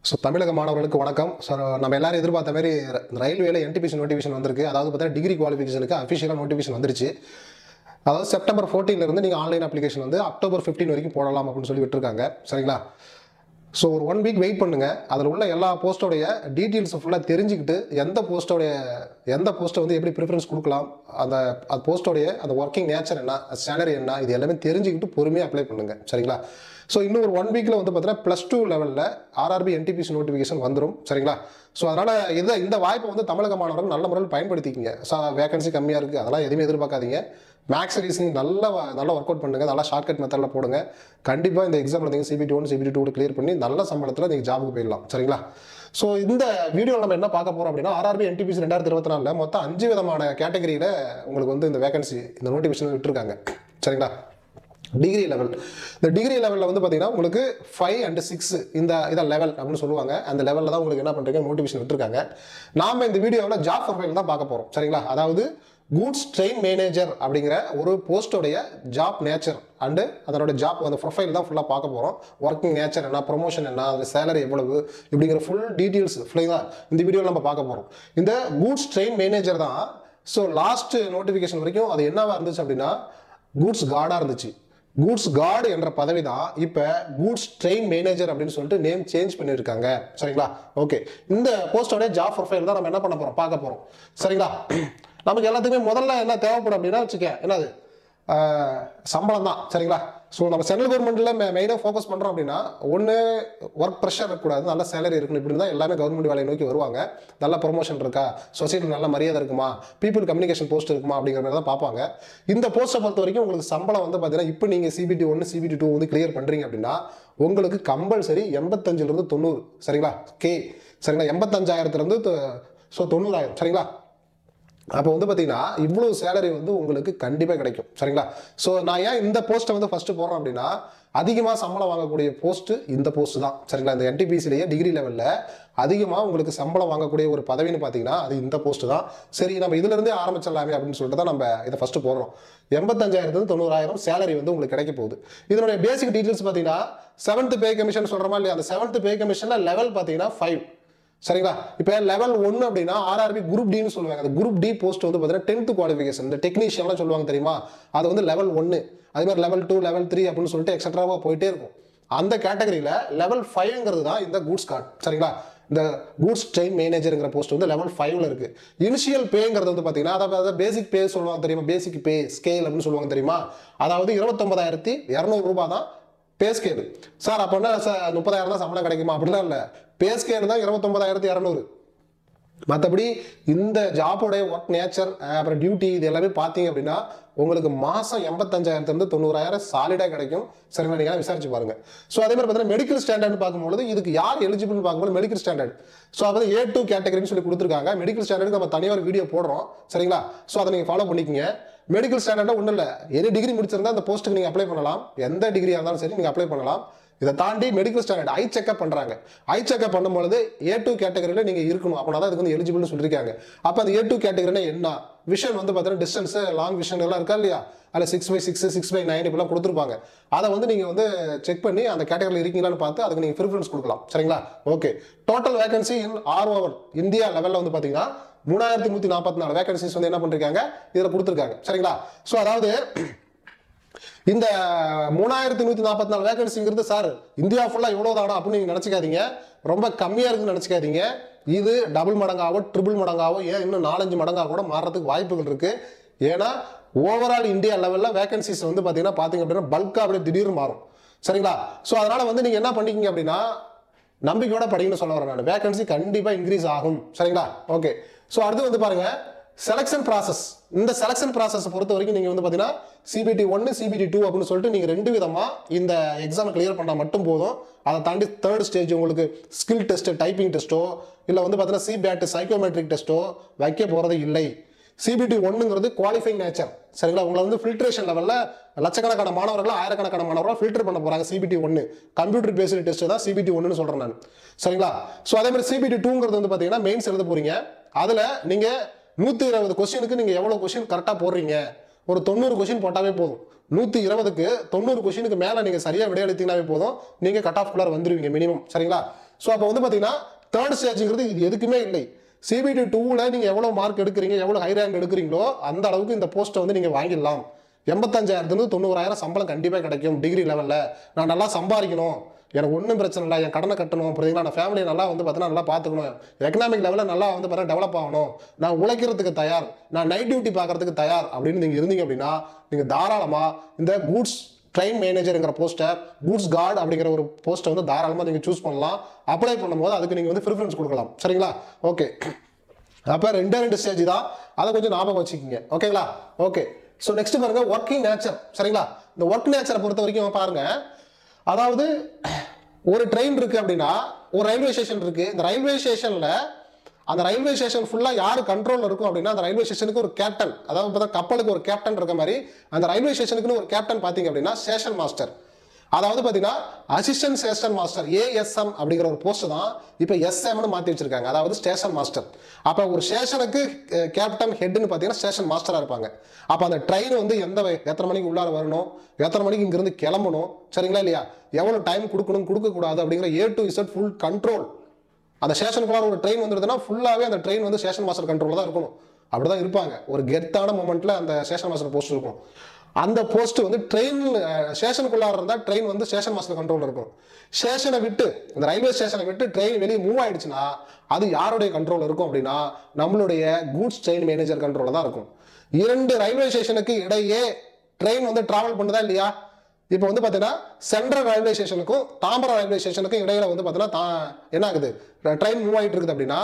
So தமிழக மாணவர்களுக்கு வணக்கம். ஸோ நம்ம எல்லாரும் எதிர்பார்த்த மாதிரி ரயில்வேல என்டிபிசி நோட்டிஃபிகேஷன் வந்திருக்கு. அதாவது பார்த்தீங்கன்னா டிகிரி குவாலிஃபிகேஷனுக்கு அஃபிஷியலாக நோட்டிஃபிகேஷன் வந்துருச்சு. அதாவது செப்டம்பர் 14 இருந்து நீங்கள் ஆன்லைன் அப்ளிகேஷன் வந்து அக்டோபர் 15 வரைக்கும் போடலாம் அப்படின்னு சொல்லி விட்டுருக்காங்க. சரிங்களா? ஸோ ஒரு 1 வீக் வெயிட் பண்ணுங்க. அதில் உள்ள எல்லா போஸ்ட்டோடைய டீட்டெயில்ஸ் ஃபுல்லாக தெரிஞ்சுக்கிட்டு எந்த போஸ்ட்டை வந்து எப்படி ப்ரிஃபரன்ஸ் கொடுக்கலாம், அந்த போஸ்ட்டோடைய அந்த ஒர்க்கிங் நேச்சர் என்ன, சேலரி என்ன, இது எல்லாமே தெரிஞ்சுக்கிட்டு பொறுமையாக அப்ளை பண்ணுங்க. சரிங்களா? ஸோ இன்னும் ஒரு 1 வீக்கில் வந்து பார்த்தீங்கன்னா +2 லெவலில் ஆர்ஆர்பி என்டிபிசி நோட்டிஃபிகேஷன் வந்துடும். சரிங்களா? ஸோ அதனால் இந்த வாய்ப்பை வந்து தமிழக மாணவர்கள் நல்ல முறையில் பயன்படுத்திக்கிங்க. வேகன்சி கம்மியாக இருக்குது, அதெல்லாம் எதுவுமே எதிர்பார்க்காதீங்க. மேக்ஸ் ரீசனிங் நல்லா ஒர்க் அவுட் பண்ணுங்கள், நல்லா ஷார்ட்கட் மெத்தடில் போடுங்க. கண்டிப்பாக இந்த எக்ஸாமில் நீங்கள் CBT 1 CBT 2 கிளியர் பண்ணி நல்ல சம்பளத்தில் நீங்கள் ஜாபுக்கு போயிடலாம். சரிங்களா? ஸோ இந்த வீடியோவில் நம்ம என்ன பார்க்க போகிறோம் அப்படின்னா, ஆர்ஆர்பி என்டிபிசி 2024 மொத்தம் 5 விதமான கேட்டகரியில் உங்களுக்கு வந்து இந்த வேகன்சி இந்த நோட்டிஃபிகேஷன் விட்டுருக்காங்க. சரிங்களா? Degree level. இந்த டிகிரி லெவலில் வந்து பார்த்தீங்கன்னா உங்களுக்கு 5 and 6 இதை லெவல் அப்படின்னு சொல்லுவாங்க. அந்த லெவலில் தான் உங்களுக்கு என்ன பண்ணுறீங்க நோட்டிஃபிகேஷன் விட்டுருக்காங்க. நாம் இந்த வீடியோவில் ஜாப் ப்ரொஃபைல் தான் பார்க்க போகிறோம். சரிங்களா? அதாவது கூட்ஸ் ட்ரெயின் மேனேஜர் அப்படிங்கிற ஒரு போஸ்டோடைய ஜாப் நேச்சர் அண்டு அதனோட ஜாப் அந்த ப்ரொஃபைல் தான் ஃபுல்லாக பார்க்க போகிறோம். ஒர்க்கிங் நேச்சர் என்ன, ப்ரொமோஷன் என்ன, அது சேலரி எவ்வளவு இப்படிங்கிற ஃபுல் டீட்டெயில்ஸ் ஃபுல்லாக இந்த வீடியோவில் நம்ம பார்க்க போகிறோம். இந்த கூட்ஸ் ட்ரெயின் மேனேஜர் தான். ஸோ லாஸ்ட் நோட்டிஃபிகேஷன் வரைக்கும் அது என்னவா இருந்துச்சு அப்படின்னா கூட்ஸ் கார்டாக இருந்துச்சு. கூட்ஸ் கார்டு என்ற பதவி தான் இப்போ கூட்ஸ் ட்ரெயின் மேனேஜர் அப்படின்னு சொல்லிட்டு நேம் சேஞ்ச் பண்ணியிருக்காங்க. சரிங்களா? ஓகே, இந்த போஸ்டோடைய ஜாப் ப்ரொஃபைல் தான் நம்ம என்ன பண்ண போகிறோம், பார்க்க போகிறோம். சரிங்களா? நமக்கு எல்லாத்துக்குமே முதல்ல என்ன தேவைப்படும் அப்படின்னா வச்சுக்க, என்னது சம்பளம் தான். சரிங்களா? ஸோ நம்ம சென்ட்ரல் கவர்மெண்ட்டில் மெயினாக ஃபோக்கஸ் பண்ணுறோம் அப்படின்னா ஒன்று ஒர்க் ப்ரெஷர் இருக்கக்கூடாது, நல்ல சேலரி இருக்கணும். இப்படி தான் எல்லாமே கவர்மெண்ட் வேலையை நோக்கி வருவாங்க. நல்ல ப்ரொமோஷன் இருக்கா, சொசைட்டியில் நல்ல மரியாதை இருக்குமா, பீப்புள் கம்யூனிகேஷன் போஸ்ட் இருக்குமா அப்படிங்கிற மாதிரி தான் பார்ப்பாங்க. இந்த போஸ்ட்டை பொறுத்த வரைக்கும் உங்களுக்கு சம்பளம் வந்து பார்த்தீங்கன்னா இப்போ நீங்கள் CBT 1 CBT 2 வந்து கிளியர் பண்ணுறீங்க அப்படின்னா உங்களுக்கு கம்பல்சரி 85 to 90. சரிங்களா? சரிங்களா? 85,000 ஸோ 90,000. சரிங்களா? அப்போ வந்து பார்த்தீங்கன்னா இவ்வளோ சேலரி வந்து உங்களுக்கு கண்டிப்பாக கிடைக்கும். சரிங்களா? ஸோ நான் ஏன் இந்த போஸ்ட்டை வந்து ஃபஸ்ட்டு போடுறேன் அப்படின்னா அதிகமாக சம்பளம் வாங்கக்கூடிய போஸ்ட்டு இந்த போஸ்ட் தான். சரிங்களா? இந்த NTPCலேயே டிகிரி லெவலில் அதிகமாக உங்களுக்கு சம்பளம் வாங்கக்கூடிய ஒரு பதவின்னு பார்த்தீங்கன்னா அது இந்த போஸ்ட்டு தான். சரி, நம்ம இதுலேருந்தே ஆரம்பிச்சிடலாமே அப்படின்னு சொல்லிட்டு தான் நம்ம இதை ஃபஸ்ட்டு போடுறோம். 85,000 to 90,000 சேலரி வந்து உங்களுக்கு கிடைக்க போகுது. இதனுடைய பேசிக் டீட்டெயில்ஸ் பார்த்தீங்கன்னா 7th பே கமிஷன் சொல்கிறோமா இல்லையா, அந்த 7th பே கமிஷனில் லெவல் பார்த்தீங்கன்னா 5. சரிங்களா? இப்போ லெவல் 1 அப்படின்னா ஆர்ஆர்பி குரூப் டின்னு சொல்லுவாங்க. அந்த குரூப் டி போஸ்ட் வந்து பார்த்தீங்கன்னா 10th குவாலிஃபிகேஷன், இந்த டெக்னீஷியன்லாம் சொல்லுவாங்க தெரியுமா, அது வந்து லெவல் 1. அதே மாதிரி லெவல் 2 லெவல் 3 அப்படின்னு சொல்லிட்டு எக்ஸட்ராவாக போயிட்டே இருக்கும். அந்த கேட்டகரியில் லெவல் 5ங்கிறது தான் இந்த கூட்ஸ் கார்டு. சரிங்களா? இந்த கூட்ஸ் ட்ரெயின் மேனேஜருங்கிற போஸ்ட் வந்து லெவல் 5ல் இருக்கு. இனிஷியல் பேங்கிறது வந்து பார்த்தீங்கன்னா அதாவது பேசிக் பே சொல்லுவாங்க தெரியுமா, பேசிக் பே ஸ்கேல் அப்படின்னு சொல்லுவாங்க தெரியுமா, அதாவது 29,200 ரூபாய் தான் பே ஸ்கேல். சார் அப்படின்னா 30,000 தான் சம்பளம் கிடைக்குமா அப்படிலாம் இல்லை. பே ஸ்கேல் தான் 29,200. மற்றபடி இந்த ஜாபோடைய ஒர்க் நேச்சர் அப்புறம் டியூட்டி இது எல்லாமே பார்த்தீங்க அப்படின்னா உங்களுக்கு மாதம் 85,000 to 90,000 சாலிடாக கிடைக்கும். சரிங்களா? நீங்கள் விசாரிச்சு பாருங்க. ஸோ அதே மாதிரி பார்த்தீங்கன்னா மெடிக்கல் ஸ்டாண்டர்ட்னு பார்க்கும்போது இதுக்கு யார் எலிஜிபிள்னு பார்க்கும்போது மெடிக்கல் ஸ்டாண்டர்ட். ஸோ அது A2 கேட்டகரின்னு சொல்லி கொடுத்துருக்காங்க. மெடிக்கல் ஸ்டாண்டர்டுக்கு நம்ம தனியாக ஒரு வீடியோ போடுறோம். சரிங்களா? ஸோ அதை நீங்கள் ஃபாலோ பண்ணிக்கோங்க. மெடிக்கல் ஸ்டாண்டர்டாக ஒன்றும் இல்லை, எனி டிகிரி முடிச்சிருந்தா அந்த போஸ்ட்டுக்கு நீங்கள் அப்ளை பண்ணலாம். எந்த டிகிரியாக இருந்தாலும் சரி நீங்கள் அப்ளை பண்ணலாம். இதை தாண்டி மெடிக்கல் ஸ்டாண்டர்ட் ஐ செக்அப் பண்ணுறாங்க. ஐ செக்அப் பண்ணும்போது A2 கேட்டகரியில் நீங்கள் இருக்கணும், அப்படின்னா தான் இதுக்கு வந்து எலிஜிபிள்னு சொல்லியிருக்காங்க. அப்போ அந்த A2 கேட்டகரினா என்ன, விஷன் வந்து பார்த்தீங்கன்னா டிஸ்டன்ஸு லாங் விஷன் எல்லாம் இருக்கா இல்லையா, அதில் 6/6 6/9 இப்படிலாம் கொடுத்துருப்பாங்க. அதை வந்து நீங்கள் வந்து செக் பண்ணி அந்த கேட்டகரியில் இருக்கீங்களான்னு பார்த்து அதுக்கு நீங்கள் ப்ரிஃபரன்ஸ் கொடுக்கலாம். சரிங்களா? ஓகே, டோட்டல் வேகன்சி இன் ஓவர் இந்தியா லெவலில் வந்து பார்த்தீங்கன்னா 3,144 வேகன்சிஸ் வந்து என்ன பண்ணிருக்காங்க இதில் கொடுத்துருக்காங்க. சரிங்களா? ஸோ அதாவது இந்த 3,144 வேகன்சிங்கிறது சார் இந்தியா ஃபுல்லாக இவ்வளோ தானா அப்படின்னு நீங்கள் நினச்சிக்காதீங்க. ரொம்ப கம்மியாக இருக்குன்னு நினச்சிக்காதீங்க. இது டபுள் மடங்காவோ ட்ரிபிள் மடங்காவோ ஏன் இன்னும் 4-5 மடங்காக கூட மாறுறதுக்கு வாய்ப்புகள் இருக்குது. ஏன்னா ஓவரால் இந்தியா லெவலில் வேகன்சிஸ் வந்து பார்த்தீங்க அப்படின்னா பல்காக அப்படியே திடீர்னு மாறும். சரிங்களா? ஸோ அதனால் வந்து நீங்கள் என்ன பண்ணிக்கிங்க அப்படின்னா நம்பிக்கையோட படிக்கணும்னு சொல்ல வரேன் நான். வேகன்சி கண்டிப்பாக இன்க்ரீஸ் ஆகும். சரிங்களா? ஓகே, ஸோ அடுத்து வந்து பாருங்க செலக்ஷன் ப்ராசஸ். இந்த செலக்ஷன் ப்ராசஸ் பொறுத்த வரைக்கும் நீங்கள் வந்து பார்த்தீங்கன்னா CBT 1 CBT 2 அப்படின்னு சொல்லிட்டு நீங்கள் 2 விதமாக இந்த எக்ஸாம் கிளியர் பண்ணால் மட்டும் போதும். அதை தாண்டி 3rd ஸ்டேஜ் உங்களுக்கு ஸ்கில் டெஸ்ட், டைப்பிங் டெஸ்ட்டோ இல்லை வந்து பார்த்தீங்கன்னா CBAT சைக்கோமெட்ரிக் டெஸ்ட்டோ வைக்க போகிறது இல்லை. CBT 1ங்கிறது குவாலிஃபைங் நேச்சர். சரிங்களா? உங்களை வந்து ஃபில்ட்ரேஷன் லெவலில் லட்சக்கணக்கான மாணவர்கள் ஆயிரக்கணக்கான மாணவர்கள் ஃபில்டர் பண்ண போகிறாங்க. CBT 1 கம்ப்யூட்டர் பேஸ்டு டெஸ்ட் தான் CBT 1ன்னு சொல்கிறேன் நான். சரிங்களா? ஸோ அதே மாதிரி CBT 2ங்கிறது வந்து பார்த்தீங்கன்னா மெயின்ஸ் எழுத போகிறீங்க. அதில் நீங்கள் 120 கொஸ்டினுக்கு நீங்கள் எவ்வளோ கொஸ்டின் கரெக்டாக போடுறீங்க, ஒரு 90 கொஸ்டின் போட்டாவே போதும். 120க்கு 90 கொஸ்டினுக்கு மேலே நீங்கள் சரியாக விடையளித்தீங்கன்னாவே போதும், நீங்கள் கட் ஆஃப் குள்ளார வந்துடுவீங்க மினிமம். சரிங்களா? ஸோ அப்போ வந்து பார்த்தீங்கன்னா தேர்ட் ஸ்டேஜுங்கிறது இது எதுக்குமே இல்லை. சிபிடி 2ல் நீங்கள் எவ்வளோ மார்க் எடுக்கிறீங்க, எவ்வளோ ஹை ரேங்க் எடுக்கிறீங்களோ அந்த அளவுக்கு இந்த போஸ்ட்டை வந்து நீங்கள் வாங்கிடலாம். 85,000 90,000 சம்பளம் கண்டிப்பாக கிடைக்கும். டிகிரி லெவலில் நான் நல்லா சம்பாதிக்கணும், எனக்கு ஒன்றும் பிரச்சனை இல்லை, என் கடனை கட்டணும், புரியுதுங்களா, நான் ஃபேமிலியை நல்லா வந்து பார்த்தீங்கன்னா நல்லா பார்த்துக்கணும், எக்கனாமிக் லெவலில் நல்லா வந்து பார்த்தீங்கன்னா டெவலப் ஆகணும், நான் உழைக்கிறதுக்கு தயார், நான் நைட் டியூட்டி பார்க்கறதுக்கு தயார் அப்படின்னு நீங்கள் இருந்தீங்க அப்படின்னா நீங்கள் தாராளமாக இந்த கூட்ஸ் ட்ரெயின் மேனேஜருங்கிற போஸ்ட்டை, கூட்ஸ் கார்டு அப்படிங்கிற ஒரு போஸ்ட்டை வந்து தாராளமாக நீங்கள் சூஸ் பண்ணலாம். அப்ளை பண்ணும்போது அதுக்கு நீங்கள் வந்து ப்ரிஃபரன்ஸ் கொடுக்கலாம். சரிங்களா? ஓகே, அப்போ 2 ஸ்டேஜ் தான், அதை கொஞ்சம் ஞாபகம் வச்சுக்கிங்க. ஓகேங்களா? ஓகே, ஸோ நெக்ஸ்ட் பாருங்க ஒர்க்கிங் நேச்சர். சரிங்களா? இந்த ஒர்க் நேச்சரை பொறுத்த வரைக்கும் பாருங்க, அதாவது ஒரு ட்ரெயின் இருக்கு அப்படின்னா ஒரு ரயில்வே ஸ்டேஷன் இருக்கு. இந்த ரயில்வே ஸ்டேஷன்ல அந்த ரயில்வே ஸ்டேஷன் ஃபுல்லாக யார் கண்ட்ரோலில் இருக்கும் அப்படின்னா அந்த ரயில்வே ஸ்டேஷனுக்கு ஒரு கேப்டன், அதாவது பார்த்தா கப்பலுக்கு ஒரு கேப்டன் இருக்க மாதிரி அந்த ரயில்வே ஸ்டேஷனுக்குன்னு ஒரு கேப்டன் பார்த்தீங்க அப்படின்னா ஸ்டேஷன் மாஸ்டர், அதாவது பார்த்தீங்கன்னா அசிஸ்டன்ட் ஸ்டேஷன் மாஸ்டர், ஏஎஸ்எம் அப்படிங்கிற ஒரு போஸ்ட் தான் இப்போ எஸ்எம்னு மாற்றி வச்சிருக்காங்க, அதாவது ஸ்டேஷன் மாஸ்டர். அப்போ ஒரு ஸ்டேஷனுக்கு கேப்டன் ஹெட்னு பார்த்தீங்கன்னா ஸ்டேஷன் மாஸ்டராக இருப்பாங்க. அப்போ அந்த ட்ரெயின் வந்து எத்தனை மணிக்கு உள்ளார வரணும், எத்தனை மணிக்கு இங்கிருந்து கிளம்பணும், சரிங்களா இல்லையா, எவ்வளோ டைம் கொடுக்கணும் கொடுக்கக்கூடாது அப்படிங்கிற A to Z full control. அந்த ஸ்டேஷனுக்குள்ளார ஒரு ட்ரெயின் வந்துருதுன்னா ஃபுல்லாகவே அந்த ட்ரெயின் வந்து ஸ்டேஷன் மாஸ்டர் கண்ட்ரோலில் தான் இருக்கணும். அப்படி தான் இருப்பாங்க. ஒரு கெத்தான மூமெண்ட்டில் அந்த ஸ்டேஷன் மாஸ்டர் போஸ்ட் இருக்கும். அந்த போஸ்ட் வந்து ட்ரெயின் ஸ்டேஷனுக்குள்ளார இருந்தால் ட்ரெயின் வந்து ஸ்டேஷன் மாஸ்டர் கண்ட்ரோலில் இருக்கும். ஸ்டேஷனை விட்டு, இந்த ரயில்வே ஸ்டேஷனை விட்டு ட்ரெயின் வெளியே மூவ் ஆயிடுச்சுன்னா அது யாருடைய கண்ட்ரோல் இருக்கும் அப்படின்னா நம்மளுடைய கூட்ஸ் ட்ரெயின் மேனேஜர் கண்ட்ரோலில் தான் இருக்கும். 2 ரயில்வே ஸ்டேஷனுக்கு இடையே ட்ரெயின் வந்து டிராவல் பண்ணுதா இல்லையா? இப்போ வந்து பார்த்தீங்கன்னா சென்ட்ரல் ரயில்வே ஸ்டேஷனுக்கும் தாம்பரம் ரயில்வே ஸ்டேஷனுக்கும் இடையில வந்து பார்த்தீங்கன்னா என்ன ஆகுது, ட்ரெயின் மூவ் ஆகிட்டு இருக்குது அப்படின்னா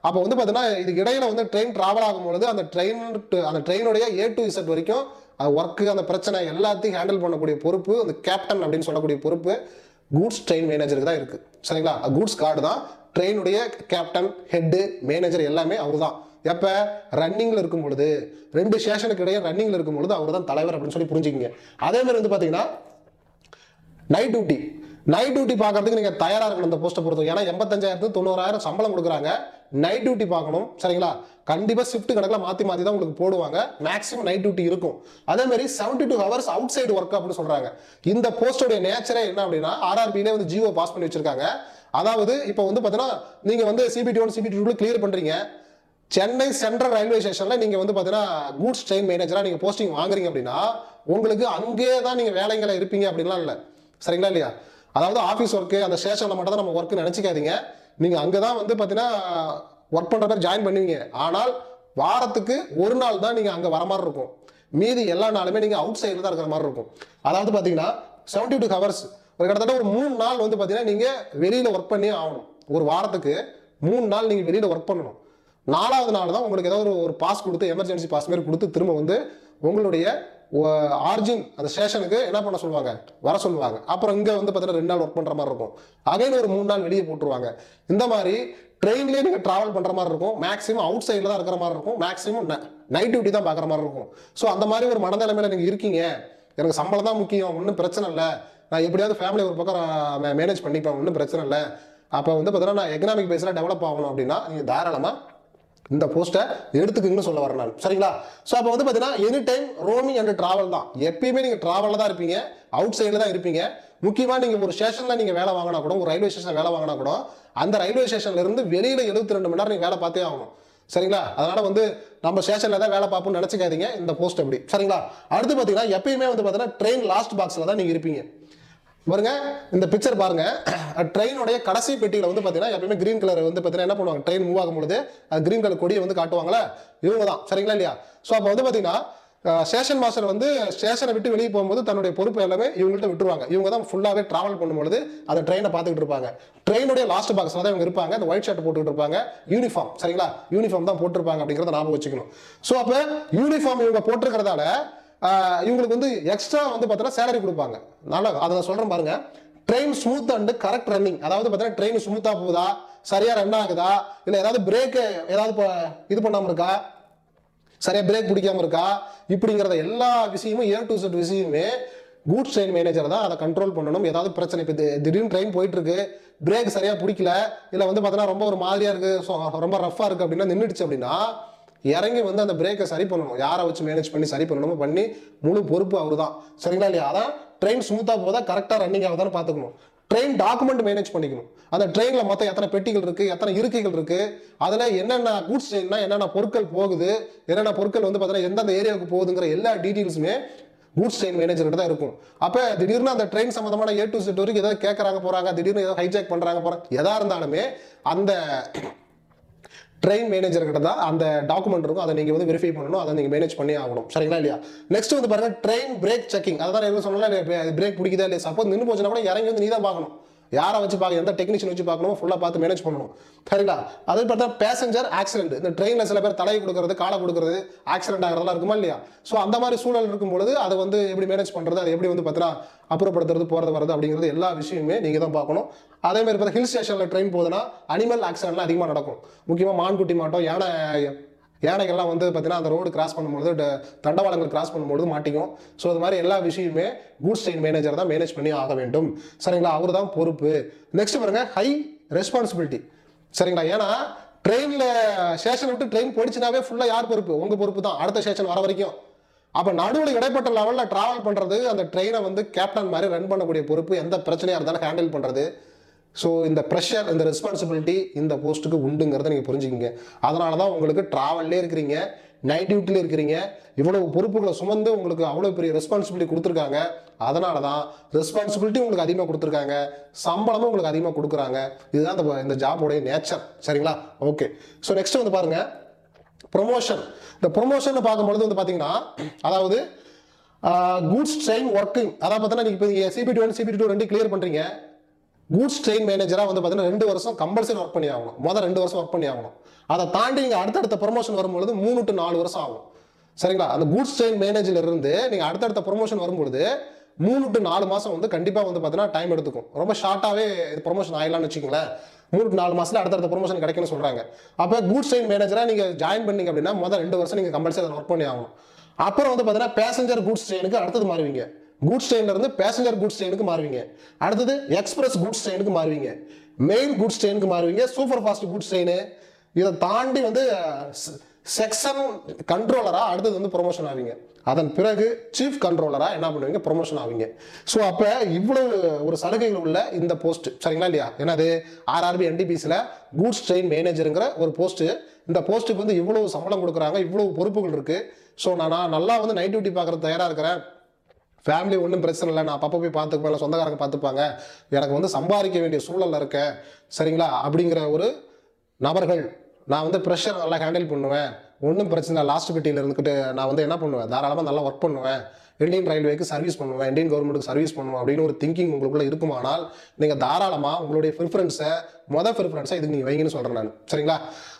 அப்போ வந்து பார்த்தீங்கன்னா இதுக்கு இடையில வந்து ட்ரெயின் டிராவல் ஆகும்பொழுது அந்த ட்ரெயினுடைய A to Z வரைக்கும் ஒர்க்கு, அந்த பிரச்சனை எல்லாத்தையும் ஹேண்டில் பண்ணக்கூடிய பொறுப்பு அந்த கேப்டன் அப்படின்னு சொல்லக்கூடிய பொறுப்பு கூட்ஸ் ட்ரெயின் மேனேஜருக்கு தான் இருக்குது. சரிங்களா? கூட்ஸ் கார்டு தான் ட்ரெயினுடைய கேப்டன், ஹெட்டு, மேனேஜர் எல்லாமே அவர் தான். எப்போ ரன்னிங்கில் இருக்கும் பொழுது, 2 ஸ்டேஷனுக்கு இடையே ரன்னிங்கில் இருக்கும் பொழுது அவர் தான் தலைவர் அப்படின்னு சொல்லி புரிஞ்சுக்கிங்க. அதே மாதிரி வந்து பார்த்தீங்கன்னா நைட் டியூட்டி பார்க்கறதுக்கு நீங்கள் தயாராக இருக்கணும் இந்த போஸ்ட்டை பொறுத்தவரை. ஏன்னா 85,000 90,000 சம்பளம் கொடுக்குறாங்க, நைட் டியூட்டி பார்க்கணும். சரிங்களா? கண்டிப்பாக ஷிஃப்ட் கணக்கில் மாற்றி தான் உங்களுக்கு போடுவாங்க. மேக்ஸிமம் நைட் டியூட்டி இருக்கும். அதே மாதிரி 72 ஹவர்ஸ் அவுட் சைடு ஒர்க் அப்படின்னு சொல்கிறாங்க. இந்த போஸ்டோடைய நேச்சரே என்ன அப்படின்னா RRBலே வந்து ஜிஓ பாஸ் பண்ணி வச்சிருக்காங்க. அதாவது இப்போ வந்து பார்த்தீங்கன்னா நீங்கள் வந்து CBT 1 CBT 2 கிளியர் பண்ணுறீங்க, சென்னை சென்ட்ரல் ரயில்வே ஸ்டேஷனில் நீங்கள் வந்து பார்த்தீங்கன்னா கூட்ஸ் ட்ரெயின் மேனேஜராக நீங்கள் போஸ்டிங் வாங்குறீங்க அப்படின்னா உங்களுக்கு அங்கேயே தான் நீங்கள் வேலைங்களை இருப்பீங்க அப்படின்லாம் இல்லை. சரிங்களா இல்லையா? அதாவது ஆஃபீஸ் ஒர்க்கு அந்த ஸ்டேஷனில் மட்டும் தான் நம்ம ஒர்க்கு நினச்சிக்காதீங்க. நீங்கள் அங்கே தான் வந்து பார்த்தீங்கன்னா ஒர்க் பண்ணுற பேர் ஜாயின் பண்ணுவீங்க. ஆனால் வாரத்துக்கு ஒரு நாள் தான் நீங்கள் அங்கே வர மாதிரி இருக்கும். மீதி எல்லா நாளுமே நீங்கள் அவுட் சைடில் தான் இருக்கிற மாதிரி இருக்கும். அதாவது பார்த்தீங்கன்னா 72 ஹவர்ஸ் ஒரு கிட்டத்தட்ட ஒரு 3 நாள் வந்து பார்த்தீங்கன்னா நீங்கள் வெளியில் ஒர்க் பண்ணியே ஆகணும். ஒரு வாரத்துக்கு 3 நாள் நீங்கள் வெளியில் ஒர்க் பண்ணணும். 4வது நாள் தான் உங்களுக்கு ஏதாவது ஒரு பாஸ் கொடுத்து, எமர்ஜென்சி பாஸ் மாதிரி கொடுத்து திரும்ப வந்து உங்களுடைய ஆர்ஜின் அந்த ஸ்டேஷனுக்கு என்ன பண்ண சொல்லுவாங்க, வர சொல்லுவாங்க. அப்புறம் இங்கே வந்து பார்த்தீங்கன்னா 2 நாள் ஒர்க் பண்ணுற மாதிரி இருக்கும். அகைன் ஒரு 3 நாள் வெளியே போட்டுருவாங்க. இந்த மாதிரி ட்ரெயின்லேயே நீங்கள் ட்ராவல் பண்ணுற மாதிரி இருக்கும். மேக்ஸிமம் அவுட் சைடில் தான் இருக்கிற மாதிரி இருக்கும். மேக்ஸிமம் நைட் டியூட்டி தான் பார்க்குற மாதிரி இருக்கும். ஸோ அந்த மாதிரி ஒரு மனநிலைமையில் நீங்கள் இருக்கீங்க, எனக்கு சம்பளம் தான் முக்கியம், ஒன்றும் பிரச்சனை இல்லை, நான் எப்படியாவது ஃபேமிலி ஒரு பக்கம் மேனேஜ் பண்ணிப்பேன், ஒன்றும் பிரச்சனை இல்லை, அப்போ வந்து பார்த்தீங்கன்னா நான் எக்கனாமிக் பேஸில் டெவலப் ஆகணும் அப்படின்னா நீங்கள் தாராளமாக இந்த போஸ்ட்டை எடுத்துக்குங்கன்னு சொல்ல வரேன் நான். சரிங்களா? ஸோ அப்போ வந்து பார்த்தீங்கன்னா any time roaming and travel தான். எப்பயுமே நீங்கள் ட்ராவலில் தான் இருப்பீங்க, அவுட் சைடில் தான் இருப்பீங்க. முக்கியமாக நீங்கள் ஒரு ஸ்டேஷனில் நீங்கள் வேலை வாங்கினா கூட, ஒரு ரயில்வே ஸ்டேஷனில் வேலை வாங்கினா கூட அந்த ரயில்வே ஸ்டேஷன்லேருந்து வெளியில் 72 மணி நேரம் நீங்கள் வேலை பார்த்தே ஆகணும். சரிங்களா? அதனால் வந்து நம்ம ஸ்டேஷனில் தான் வேலை பார்ப்போம்னு நினச்சிக்காதீங்க இந்த போஸ்ட் அப்படி. சரிங்களா? அடுத்து பார்த்தீங்கன்னா எப்பயுமே வந்து பார்த்தீங்கன்னா ட்ரெயின் லாஸ்ட் பாக்ஸில் தான் நீங்கள் இருப்பீங்க. பாருங்க இந்த பிக்சர் பாருங்க, ட்ரெயினுடைய கடைசி பெட்டியில் வந்து பார்த்தீங்கன்னா எப்பயுமே கிரீன் கலர் வந்து பார்த்தீங்கன்னா என்ன பண்ணுவாங்க, ட்ரெயின் மூவ் ஆகும்பொழுது கிரீன் கலர் கொடியை வந்து காட்டுவாங்களே, இவங்க தான். சரிங்களா இல்லையா? ஸோ அப்போ வந்து பார்த்தீங்கன்னா ஸ்டேஷன் மாஸ்டர் வந்து ஸ்டேஷனை விட்டு வெளியே போகும்போது தன்னுடைய பொறுப்பு எல்லாமே இவங்கள்ட்ட விட்டுருவாங்க. இவங்க தான் ஃபுல்லாகவே ட்ராவல் பண்ணும்பொழுது அந்த ட்ரெயினை பார்த்துக்கிட்டு இருப்பாங்க. ட்ரெயினுடைய லாஸ்ட் பாக்ஸில் தான் இவங்க இருப்பாங்க. அந்த ஒயிட் ஷர்ட் போட்டுக்கிட்டு இருப்பாங்க, யூனிஃபார்ம். சரிங்களா? யூனிஃபார்ம் தான் போட்டிருப்பாங்க அப்படிங்கிறத ஞாபகம் வச்சுக்கணும். ஸோ அப்போ யூனிஃபார்ம் இவங்க போட்டிருக்கிறதால இவங்களுக்கு வந்து எக்ஸ்ட்ரா வந்து பார்த்தீங்கன்னா சேலரி கொடுப்பாங்க. நல்லா அதை நான் சொல்கிறேன் பாருங்க. Train smooth and correct running, அதாவது பார்த்தீங்கன்னா ட்ரெயின் ஸ்மூத்தாக போகுதா, சரியாக ரன் ஆகுதா, இல்லை ஏதாவது பிரேக்கு ஏதாவது இது பண்ணாமல் இருக்கா, சரியாக பிரேக் பிடிக்காமல் இருக்கா, இப்படிங்கிறத எல்லா விஷயமும் A to Z விஷயமே கூட்ஸ் ட்ரெயின் மேனேஜர் தான் அதை கண்ட்ரோல் பண்ணணும். ஏதாவது பிரச்சனை, இப்போ திடீர்னு ட்ரெயின் போயிட்டு இருக்கு, பிரேக் சரியாக பிடிக்கல, இல்லை வந்து பார்த்தீங்கன்னா ரொம்ப ஒரு மாதிரியாக இருக்குது, ரொம்ப ரஃபாக இருக்குது அப்படின்னா, நின்றுடுச்சு அப்படின்னா இறங்கி வந்து அந்த பிரேக்கை சரி பண்ணணும். யாரை வச்சு மேனேஜ் பண்ணி சரி பண்ணணுமோ பண்ணி முழு பொறுப்பு அவர் தான். சரிங்களா இல்லையா? அதான் ட்ரெயின் ஸ்மூத்தாக போதா, கரெக்டாக ரன்னிங் ஆகுதான்னு பார்த்துக்கணும். ட்ரெயின் டாக்குமெண்ட் மேனேஜ் பண்ணிக்கணும். அந்த ட்ரெயினில் மொத்தம் எத்தனை பெட்டிகள் இருக்குது, எத்தனை இருக்கைகள் இருக்குது, அதில் என்னென்ன கூட்ஸ் ட்ரெயின்னா என்னென்ன பொருட்கள் போகுது, என்னென்ன பொருட்கள் வந்து பார்த்தீங்கன்னா எந்தெந்த ஏரியாவுக்கு போகுதுங்கிற எல்லா டீட்டெயில்ஸுமே கூட்ஸ் ட்ரெயின் மேனேஜர்கிட்ட தான் இருக்கும். அப்போ திடீர்னு அந்த ட்ரெயின் சம்மந்தமான A to Z வரைக்கும் ஏதாவது கேட்குறாங்க போகிறாங்க, திடீர்னு ஏதாவது ஹைஜாக் பண்ணுறாங்க போகிறாங்க, எதாக இருந்தாலுமே அந்த ட்ரெயின் மேனேஜர்கிட்ட தான் அந்த டாக்குமெண்ட் இருக்கும். அதை நீங்கள் வந்து வெரிஃபை பண்ணணும், அதை நீங்கள் மேனேஜ் பண்ணி ஆகணும். சரிங்களா இல்லையா? நெக்ஸ்ட் வந்து பாருங்க ட்ரெயின் பிரேக் செக்கிங். அதான் என்ன சொன்னாலும் பிரேக் பிடிக்குதா இல்லையா, சப்போஸ் நின்று போச்சுன்னா கூட இறங்கி வந்து நீ தான் பார்க்கணும். யாரை வச்சு பார்க்க, எந்த டெக்னீஷியன் வச்சு பார்க்கணும், ஃபுல்லாக பார்த்து மேனேஜ் பண்ணணும். சரிங்களா? அதே பார்த்தா பேசஞ்சர் ஆக்சிடென்ட். இந்த ட்ரெயினில் சில பேர் தலையை கொடுக்கறது, காலை கொடுக்கறது, ஆக்சிடென்ட் ஆகிறதெல்லாம் இருக்குமா இல்லையா? ஸோ அந்த மாதிரி சூழல் இருக்கும்பொழுது அதை வந்து எப்படி மேனேஜ் பண்ணுறது, அதை எப்படி வந்து பார்த்தீங்கன்னா அப்புறப்படுத்துறது, போகிறது வரது அப்படிங்கிறது எல்லா விஷயமுமே நீங்கள் தான் பார்க்கணும். அதே மாதிரி பார்த்தா ஹில் ஸ்டேஷனில் ட்ரெயின் போகுதுன்னா அனிமல் ஆக்சிடென்ட்லாம் அதிகமாக நடக்கும். முக்கியமாக மான்குட்டி மாட்டோம், யானைகள்லாம் வந்து பார்த்தீங்கன்னா அந்த ரோடு கிராஸ் பண்ணும்போது, தண்டவாளங்கள் கிராஸ் பண்ணும்போது மாட்டிக்கும். ஸோ அது மாதிரி எல்லா விஷயமே கூட்ஸ் ட்ரெயின் மேனேஜர் தான் மேனேஜ் பண்ணி ஆக வேண்டும். சரிங்களா? அவர் தான் பொறுப்பு. நெக்ஸ்ட் பாருங்க ஹை ரெஸ்பான்சிபிலிட்டி. சரிங்களா? ஏன்னா ட்ரெயினில் ஸ்டேஷன் விட்டு ட்ரெயின் போயிடுச்சுனாவே ஃபுல்லாக யார் பொறுப்பு? உங்கள் பொறுப்பு தான் அடுத்த ஸ்டேஷன் வர வரைக்கும். அப்போ நடுவில் இடைப்பட்ட லெவலில் ட்ராவல் பண்ணுறது, அந்த ட்ரெயினை வந்து கேப்டன் மாதிரி ரன் பண்ணக்கூடிய பொறுப்பு, எந்த பிரச்சனையாக இருந்தாலும் ஹேண்டில் பண்ணுறது. ஸோ இந்த ப்ரெஷர், இந்த ரெஸ்பான்சிபிலிட்டி இந்த போஸ்ட்டுக்கு உண்டுங்கிறத நீங்கள் புரிஞ்சுக்கிங்க. அதனால தான் உங்களுக்கு ட்ராவல்லே இருக்கிறீங்க, நைட் டியூட்டிலே இருக்கிறீங்க, இவ்வளவு பொறுப்புகளை சுமந்து உங்களுக்கு அவ்வளோ பெரிய ரெஸ்பான்சிபிலிட்டி கொடுத்துருக்காங்க. அதனால தான் ரெஸ்பான்சிபிலிட்டி உங்களுக்கு அதிகமாக கொடுத்துருக்காங்க, சம்பளமும் உங்களுக்கு அதிகமாக கொடுக்குறாங்க. இதுதான் இந்த ஜாபோடைய நேச்சர். சரிங்களா? ஓகே. ஸோ நெக்ஸ்ட் வந்து பாருங்கள் ப்ரொமோஷன். இந்த ப்ரொமோஷன் பார்க்கும்பொழுது வந்து பார்த்தீங்கன்னா, அதாவது கூட்ஸ் ட்ரெயின் ஒர்க்கிங், அதாவது பார்த்தீங்கன்னா நீங்கள் இப்போ CPT 1 CPT 2 2 கிளியர் பண்ணுறீங்க. கூட்ஸ் ட்ரெயின் மேனேஜராக வந்து பார்த்தீங்கன்னா 2 வருஷம் கம்பல்சரி ஒர்க் பண்ணி ஆகணும். மொதல் 2 வருஷம் ஒர்க் பண்ணி ஆகணும். அதை தாண்டி நீங்கள் அடுத்தடுத்த ப்ரொமோஷன் வரும்பொழுது 3 to 4 வருஷம் ஆகும். சரிங்களா? அந்த கூட்ஸ் ட்ரெயின் மேனேஜர்ல இருந்து நீங்கள் அடுத்தடுத்த ப்ரொமோஷன் வரும்பொழுது 3 to 4 மாதம் வந்து கண்டிப்பாக வந்து பார்த்தீங்கன்னா டைம் எடுத்துக்கும். ரொம்ப ஷார்ட்டாகவே இது ப்ரொமோஷன் ஆகலாம்னு வச்சுக்கோங்களேன். 3 to 4 மாதத்தில் அடுத்தடுத்த ப்ரொமோஷன் கிடைக்குன்னு சொல்கிறாங்க. அப்போ கூட்ஸ் ட்ரெயின் மேனேஜராக நீங்கள் ஜாயின் பண்ணீங்க அப்படின்னா மொதல் 2 வருஷம் நீங்கள் கம்பல்சரி அதை ஒர்க் பண்ணி ஆகணும். அப்புறம் வந்து பார்த்தீங்கன்னா பேசஞ்சர் கூட்ஸ் ட்ரெயினுக்கு அடுத்தது மாறுவீங்க. கூட்ஸ் ட்ரெயின்ல இருந்து பேசஞ்சர் கூட்ஸ் ட்ரெயினுக்கு மாறுவீங்க. அடுத்தது எக்ஸ்பிரஸ் கூட்ஸ் ட்ரெயினுக்கு மாறுவீங்க, மெயின் கூட்ஸ் ட்ரெயினுக்கு மாறுவீங்க, சூப்பர் ஃபாஸ்ட் கூட்ஸ் ட்ரெயின். இதை தாண்டி வந்து செக்ஷன் கண்ட்ரோலரா அடுத்தது வந்து ப்ரொமோஷன் ஆவீங்க. அதன் பிறகு சீஃப் கண்ட்ரோலரா என்ன பண்ணுவீங்க, ப்ரொமோஷன் ஆவீங்க. ஸோ அப்போ இவ்வளவு ஒரு சலுகைகள் உள்ள இந்த போஸ்ட். சரிங்களா இல்லையா? என்னது RRB NTPCல கூட்ஸ் ட்ரெயின் மேனேஜருங்கிற ஒரு போஸ்ட். இந்த போஸ்ட்டுக்கு வந்து இவ்வளவு சம்பளம் கொடுக்குறாங்க, இவ்வளவு பொறுப்புகள் இருக்கு. ஸோ நான் நல்லா வந்து நைட் டியூட்டி பார்க்கறது தயாராக இருக்கிறேன். ஃபேமிலி ஒன்றும் பிரச்சனை இல்லை, நான் அப்பப்போ போய் பார்த்துப்பேன், இல்லை சொந்தக்காரங்க பார்த்துப்பாங்க, எனக்கு வந்து சம்பாதிக்க வேண்டிய சூழலில் இருக்கேன். சரிங்களா? அப்படிங்கிற ஒரு நபர்கள், நான் வந்து ப்ரெஷர் நல்லா ஹேண்டில் பண்ணுவேன், ஒன்றும் பிரச்சனை இல்லை, லாஸ்ட் பெட்டியில் இருந்துக்கிட்டு நான் வந்து என்ன பண்ணுவேன், தாராளமாக நல்லா ஒர்க் பண்ணுவேன், இந்தியன் ரயில்வேக்கு சர்வீஸ் பண்ணுவேன், இந்தியன் கவர்மெண்ட்டுக்கு சர்வீஸ் பண்ணுவேன் அப்படின்னு ஒரு திங்கிங் உங்களுக்குள்ள இருக்குமானால் நீங்கள் தாராளமாக உங்களுடைய ப்ரிஃபரன்ஸை இதுக்கு நீங்கள் வைங்கன்னு சொல்கிறேன் நான். சரிங்களா?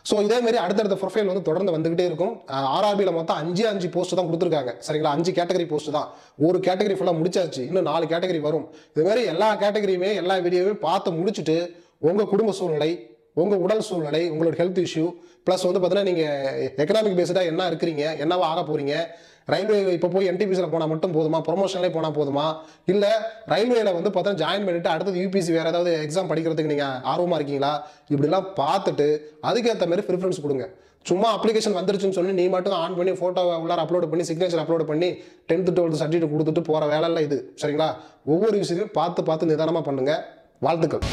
ஸோ இதேமாரி அடுத்தடுத்த ப்ரொஃபைல் வந்து தொடர்ந்து வந்துகிட்டே இருக்கும். RRBயில் மொத்தம் 5 போஸ்ட் தான் கொடுத்துருக்காங்க. சரிங்களா? 5 கேட்டகரி போஸ்ட் தான். ஒரு கேட்டகரி ஃபுல்லாக முடிச்சாச்சு, இன்னும் 4 கேட்டகரி வரும். இதுமாரி எல்லா கேட்டகரியுமே எல்லா வீடியோவையும் பார்த்து முடிச்சுட்டு உங்கள் குடும்ப சூழ்நிலை, உங்கள் உடல் சூழ்நிலை, உங்களோட ஹெல்த் இஷ்யூ, ப்ளஸ் வந்து பார்த்தீங்கன்னா நீங்கள் எக்கனாமிக் பேஸ்டாக என்ன இருக்கிறீங்க, என்னவா ஆக போகிறீங்க, ரயில்வே இப்போ போய் NTPCயில் போனால் மட்டும் போதுமா, ப்ரொமோஷன்லேயே போனால் போதுமா, இல்லை ரயில்வேல வந்து பார்த்தா ஜாயின் பண்ணிவிட்டு அடுத்தது UPC வேறு ஏதாவது எக்ஸாம் படிக்கிறதுக்கு நீங்கள் ஆர்வமாக இருக்கீங்களா, இப்படிலாம் பார்த்துட்டு அதுக்கேற்ற மாதிரி ப்ரிஃபரன்ஸ் கொடுங்க. சும்மா அப்ளிகேஷன் வந்துருச்சுன்னு சொல்லி நீ மட்டும் ஆன் பண்ணி ஃபோட்டோவை உள்ளார அப்லோட் பண்ணி சிக்னேச்சர் அப்லோட் பண்ணி 10th 12th சர்டிஃபிகேட் கொடுத்துட்டு போகிற வேலையில் இது. சரிங்களா? ஒவ்வொரு விஷயத்தையும் பார்த்து நிதானமாக பண்ணுங்கள். வாழ்த்துக்கள்.